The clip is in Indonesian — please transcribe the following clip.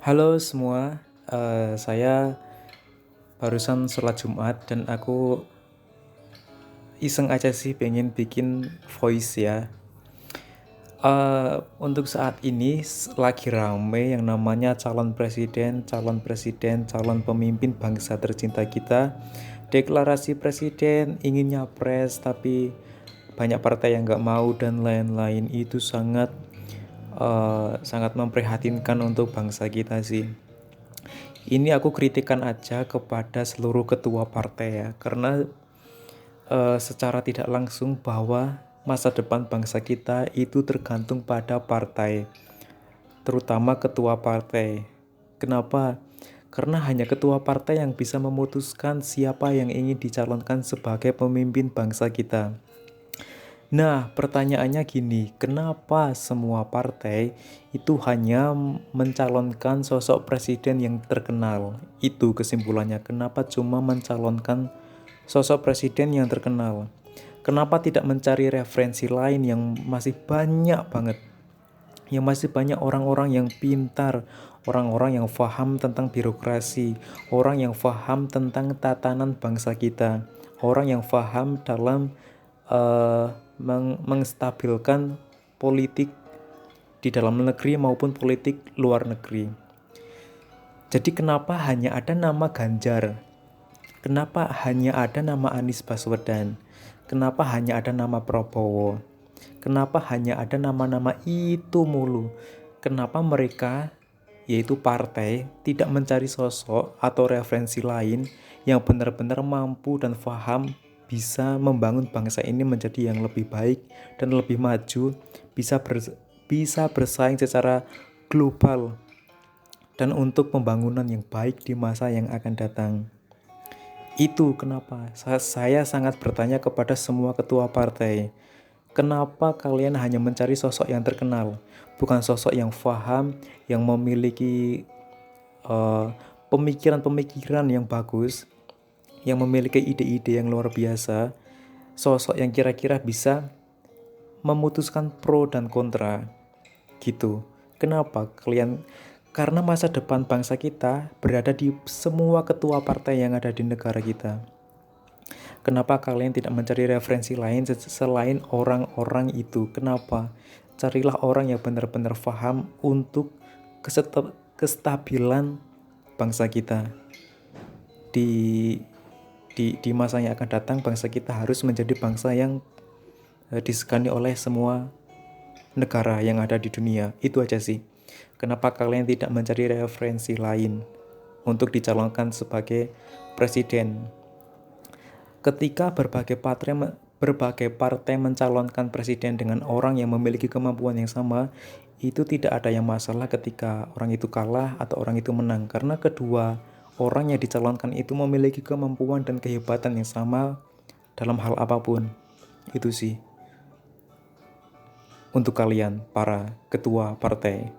Halo semua, saya barusan sholat Jumat dan aku iseng aja sih pengen bikin voice ya. Untuk saat ini lagi rame yang namanya calon presiden, calon pemimpin bangsa tercinta kita. Deklarasi presiden ingin nyapres tapi banyak partai yang nggak mau dan lain-lain. Itu sangat memprihatinkan untuk bangsa kita sih. Ini aku kritikan aja kepada seluruh ketua partai ya, karena secara tidak langsung bahwa masa depan bangsa kita itu tergantung pada partai, terutama ketua partai. Kenapa? Karena hanya ketua partai yang bisa memutuskan siapa yang ingin dicalonkan sebagai pemimpin bangsa kita. Nah, pertanyaannya gini, kenapa semua partai itu hanya mencalonkan sosok presiden yang terkenal? Itu kesimpulannya, kenapa cuma mencalonkan sosok presiden yang terkenal? Kenapa tidak mencari referensi lain yang masih banyak banget? Yang masih banyak orang-orang yang pintar, orang-orang yang paham tentang birokrasi, orang yang paham tentang tatanan bangsa kita, orang yang paham dalam mengstabilkan politik di dalam negeri maupun politik luar negeri. Jadi kenapa hanya ada nama Ganjar? Kenapa hanya ada nama Anies Baswedan? Kenapa hanya ada nama Prabowo? Kenapa hanya ada nama-nama itu mulu? Kenapa mereka, yaitu partai, tidak mencari sosok atau referensi lain yang benar-benar mampu dan paham bisa membangun bangsa ini menjadi yang lebih baik dan lebih maju, bisa bersaing secara global dan untuk pembangunan yang baik di masa yang akan datang. Itu kenapa saya sangat bertanya kepada semua ketua partai. Kenapa kalian hanya mencari sosok yang terkenal, bukan sosok yang paham, yang memiliki pemikiran-pemikiran yang bagus, yang memiliki ide-ide yang luar biasa, sosok yang kira-kira bisa memutuskan pro dan kontra, gitu. Kenapa kalian? Karena masa depan bangsa kita berada di semua ketua partai yang ada di negara kita. Kenapa kalian tidak mencari referensi lain selain orang-orang itu? Kenapa? Carilah orang yang benar-benar paham untuk kestabilan bangsa kita. Di masa yang akan datang, bangsa kita harus menjadi bangsa yang disegani oleh semua negara yang ada di dunia. Itu aja sih. Kenapa kalian tidak mencari referensi lain untuk dicalonkan sebagai presiden? Ketika berbagai partai mencalonkan presiden dengan orang yang memiliki kemampuan yang sama, itu tidak ada yang masalah ketika orang itu kalah atau orang itu menang, karena kedua orang yang dicalonkan itu memiliki kemampuan dan kehebatan yang sama dalam hal apapun. Itu sih untuk kalian para ketua partai.